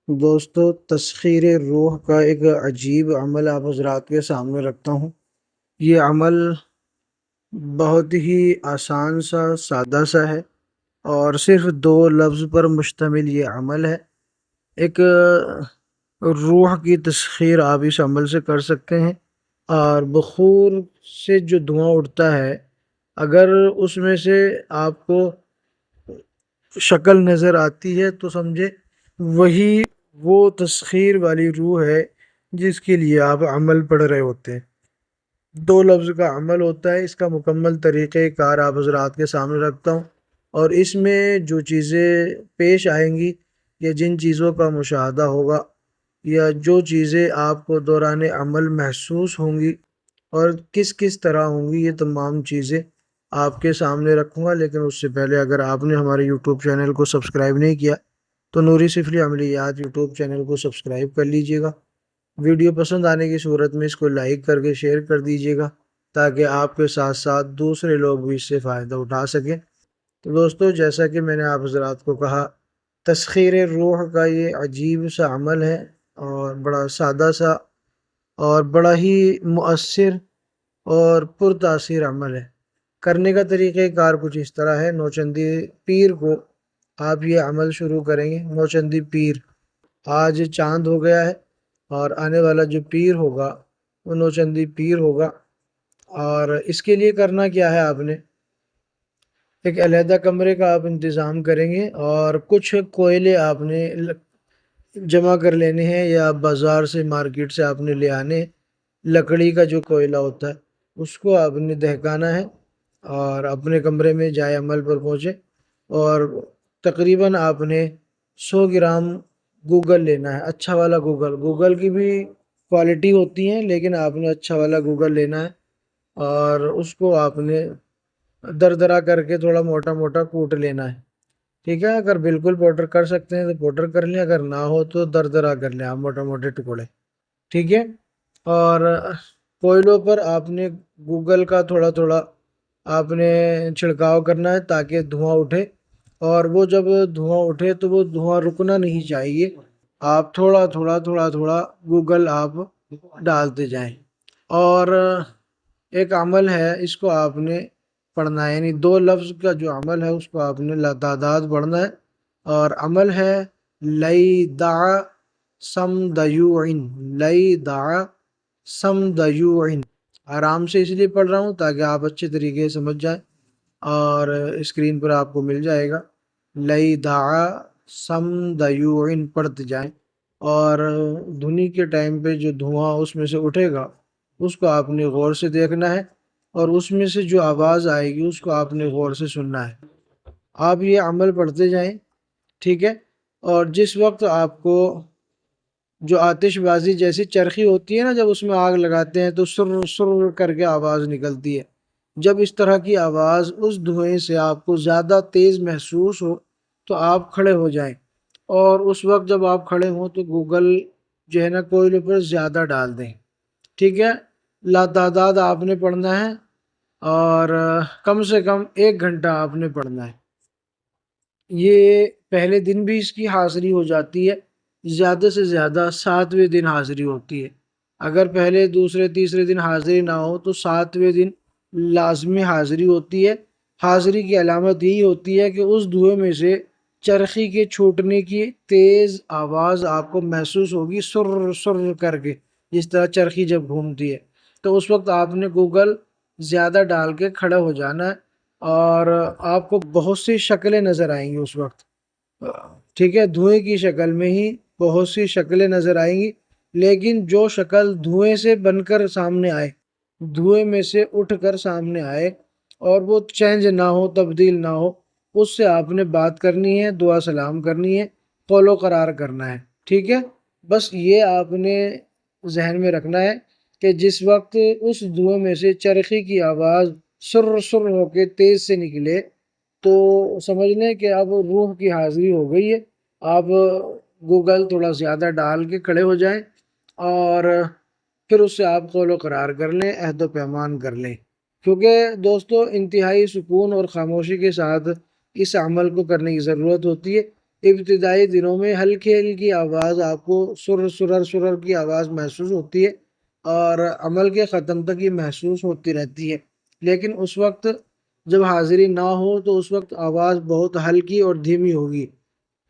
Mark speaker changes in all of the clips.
Speaker 1: دوستو، تسخیر روح کا ایک عجیب عمل آپ حضرات کے سامنے رکھتا ہوں۔ یہ عمل بہت ہی آسان سا، سادہ سا ہے اور صرف دو لفظ پر مشتمل یہ عمل ہے۔ ایک روح کی تسخیر آپ اس عمل سے کر سکتے ہیں، اور بخور سے جو دھواں اٹھتا ہے، اگر اس میں سے آپ کو شکل نظر آتی ہے تو سمجھے وہی وہ تسخیر والی روح ہے جس کے لیے آپ عمل پڑھ رہے ہوتے ہیں۔ دو لفظ کا عمل ہوتا ہے، اس کا مکمل طریقہ کار آپ حضرات کے سامنے رکھتا ہوں، اور اس میں جو چیزیں پیش آئیں گی یا جن چیزوں کا مشاہدہ ہوگا یا جو چیزیں آپ کو دوران عمل محسوس ہوں گی اور کس کس طرح ہوں گی، یہ تمام چیزیں آپ کے سامنے رکھوں گا۔ لیکن اس سے پہلے اگر آپ نے ہمارے یوٹیوب چینل کو سبسکرائب نہیں کیا تو نوری سفلی عملیات یوٹیوب چینل کو سبسکرائب کر لیجئے گا۔ ویڈیو پسند آنے کی صورت میں اس کو لائک کر کے شیئر کر دیجئے گا، تاکہ آپ کے ساتھ ساتھ دوسرے لوگ بھی اس سے فائدہ اٹھا سکیں۔ تو دوستو، جیسا کہ میں نے آپ حضرات کو کہا، تسخیر روح کا یہ عجیب سا عمل ہے اور بڑا سادہ سا اور بڑا ہی مؤثر اور پرتاثیر عمل ہے۔ کرنے کا طریقہ کار کچھ اس طرح ہے۔ نوچندی پیر کو آپ یہ عمل شروع کریں گے۔ نوچندی پیر، آج چاند ہو گیا ہے اور آنے والا جو پیر ہوگا وہ نوچندی پیر ہوگا، اور اس کے لیے کرنا کیا ہے، آپ نے ایک علیحدہ کمرے کا آپ انتظام کریں گے، اور کچھ کوئلے آپ نے جمع کر لینے ہیں، یا بازار سے، مارکیٹ سے آپ نے لے آنے ہیں۔ لکڑی کا جو کوئلہ ہوتا ہے اس کو آپ نے دہکانا ہے، اور اپنے کمرے میں جائے عمل پر پہنچے، اور تقریباً آپ نے 100 گرام گوگل لینا ہے، اچھا والا گوگل۔ گوگل کی بھی کوالٹی ہوتی ہیں، لیکن آپ نے اچھا والا گوگل لینا ہے، اور اس کو آپ نے دردرا کر کے تھوڑا موٹا موٹا کوٹ لینا ہے۔ ٹھیک ہے، اگر بالکل پاؤڈر کر سکتے ہیں تو پاؤڈر کر لیں، اگر نہ ہو تو دردرا کر لیں آپ، موٹے موٹے ٹکڑے۔ ٹھیک ہے، اور کوئلوں پر آپ نے گوگل کا تھوڑا تھوڑا آپ نے چھڑکاؤ کرنا ہے تاکہ دھواں اٹھے، اور وہ جب دھواں اٹھے تو وہ دھواں رکنا نہیں چاہیے، آپ تھوڑا تھوڑا تھوڑا تھوڑا گوگل آپ ڈالتے جائیں۔ اور ایک عمل ہے، اس کو آپ نے پڑھنا ہے، یعنی دو لفظ کا جو عمل ہے اس کو آپ نے لاتعداد پڑھنا ہے، اور عمل ہے لئی دع سمدیوعن۔ لئی دع سمدیوعن، آرام سے اس لیے پڑھ رہا ہوں تاکہ آپ اچھے طریقے سے سمجھ جائیں، اور اسکرین پر آپ کو مل جائے گا۔ لئی دع سمدیوعن پڑھتے جائیں، اور دھنی کے ٹائم پہ جو دھواں اس میں سے اٹھے گا اس کو آپ نے غور سے دیکھنا ہے، اور اس میں سے جو آواز آئے گی اس کو آپ نے غور سے سننا ہے۔ آپ یہ عمل پڑھتے جائیں، ٹھیک ہے۔ اور جس وقت آپ کو جو آتش بازی جیسی چرخی ہوتی ہے نا، جب اس میں آگ لگاتے ہیں تو سر سر کر کے آواز نکلتی ہے، جب اس طرح کی آواز اس دھوئیں سے آپ کو زیادہ تیز محسوس ہو تو آپ کھڑے ہو جائیں، اور اس وقت جب آپ کھڑے ہوں تو گوگل جو ہے نا کوئلے پر زیادہ ڈال دیں۔ ٹھیک ہے، لاتعداد آپ نے پڑھنا ہے، اور کم سے کم 1 گھنٹہ آپ نے پڑھنا ہے۔ یہ پہلے دن بھی اس کی حاضری ہو جاتی ہے، زیادہ سے زیادہ 7ویں دن حاضری ہوتی ہے۔ اگر پہلے، دوسرے، تیسرے دن حاضری نہ ہو تو 7ویں دن لازمی حاضری ہوتی ہے۔ حاضری کی علامت یہی ہوتی ہے کہ اس دھوئے میں سے چرخی کے چھوٹنے کی تیز آواز آپ کو محسوس ہوگی، سر سر کر کے، جس طرح چرخی جب گھومتی ہے۔ تو اس وقت آپ نے گوگل زیادہ ڈال کے کھڑا ہو جانا ہے، اور آپ کو بہت سی شکلیں نظر آئیں گی اس وقت۔ ٹھیک ہے، دھوئیں کی شکل میں ہی بہت سی شکلیں نظر آئیں گی، لیکن جو شکل دھوئیں سے بن کر سامنے آئے، دھوئیں میں سے اٹھ کر سامنے آئے، اور وہ چینج نہ ہو، تبدیل نہ ہو، اس سے آپ نے بات کرنی ہے، دعا سلام کرنی ہے، قول و قرار کرنا ہے۔ ٹھیک ہے، بس یہ آپ نے ذہن میں رکھنا ہے کہ جس وقت اس دھوئیں میں سے چرخی کی آواز سر سر ہو کے تیز سے نکلے تو سمجھ لیں کہ اب روح کی حاضری ہو گئی ہے۔ آپ گوگل تھوڑا زیادہ ڈال کے کھڑے ہو جائیں، اور پھر اس سے آپ قول و قرار کر لیں، عہد و پیمان کر لیں، کیونکہ دوستو انتہائی سکون اور خاموشی کے ساتھ اس عمل کو کرنے کی ضرورت ہوتی ہے۔ ابتدائی دنوں میں ہلکی ہلکی آواز آپ کو سرر کی آواز محسوس ہوتی ہے اور عمل کے ختم تک یہ محسوس ہوتی رہتی ہے، لیکن اس وقت جب حاضری نہ ہو تو اس وقت آواز بہت ہلکی اور دھیمی ہوگی،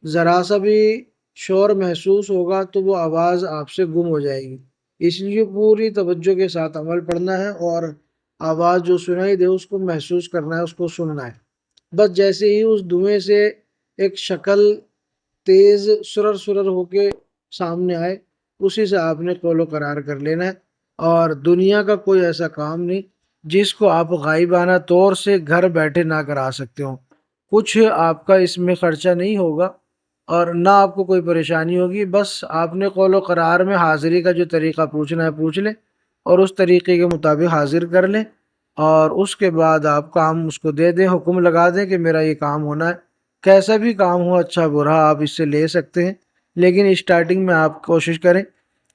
Speaker 1: ذرا سا بھی شور محسوس ہوگا تو وہ آواز آپ سے گم ہو جائے گی۔ اس لیے پوری توجہ کے ساتھ عمل پڑھنا ہے اور آواز جو سنائی دے اس کو محسوس کرنا ہے، اس کو سننا ہے۔ بس جیسے ہی اس دھوئیں سے ایک شکل تیز سرر ہو کے سامنے آئے، اسی سے آپ نے قول و قرار کر لینا ہے، اور دنیا کا کوئی ایسا کام نہیں جس کو آپ غائبانہ طور سے گھر بیٹھے نہ کرا سکتے ہو۔ کچھ آپ کا اس میں خرچہ نہیں ہوگا اور نہ آپ کو کوئی پریشانی ہوگی، بس آپ نے قول و قرار میں حاضری کا جو طریقہ پوچھنا ہے پوچھ لیں اور اس طریقے کے مطابق حاضر کر لیں، اور اس کے بعد آپ کام اس کو دے دیں، حکم لگا دیں کہ میرا یہ کام ہونا ہے۔ کیسا بھی کام ہو، اچھا برا، آپ اس سے لے سکتے ہیں، لیکن اسٹارٹنگ میں آپ کوشش کریں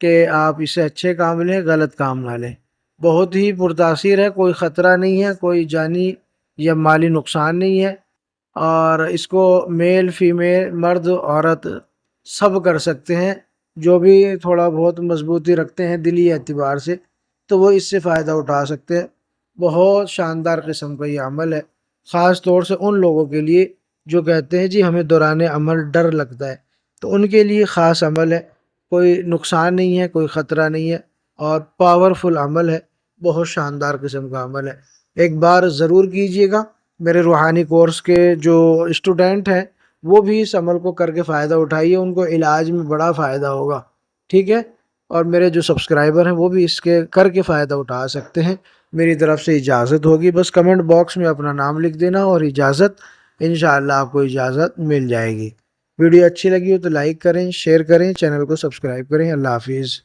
Speaker 1: کہ آپ اسے اچھے کام لیں، غلط کام نہ لیں۔ بہت ہی پرتاثیر ہے، کوئی خطرہ نہیں ہے، کوئی جانی یا مالی نقصان نہیں ہے، اور اس کو میل فیمیل مرد عورت سب کر سکتے ہیں، جو بھی تھوڑا بہت مضبوطی رکھتے ہیں دلی اعتبار سے تو وہ اس سے فائدہ اٹھا سکتے ہیں۔ بہت شاندار قسم کا یہ عمل ہے، خاص طور سے ان لوگوں کے لیے جو کہتے ہیں جی ہمیں دوران عمل ڈر لگتا ہے، تو ان کے لیے خاص عمل ہے، کوئی نقصان نہیں ہے، کوئی خطرہ نہیں ہے، اور پاورفل عمل ہے، بہت شاندار قسم کا عمل ہے۔ ایک بار ضرور کیجئے گا۔ میرے روحانی کورس کے جو اسٹوڈنٹ ہیں وہ بھی اس عمل کو کر کے فائدہ اٹھائیے، ان کو علاج میں بڑا فائدہ ہوگا، ٹھیک ہے؟ اور میرے جو سبسکرائبر ہیں وہ بھی اس کے کر کے فائدہ اٹھا سکتے ہیں۔ میری طرف سے اجازت ہوگی، بس کمنٹ باکس میں اپنا نام لکھ دینا اور اجازت، انشاءاللہ آپ کو اجازت مل جائے گی۔ ویڈیو اچھی لگی ہو تو لائک کریں، شیئر کریں، چینل کو سبسکرائب کریں۔ اللہ حافظ۔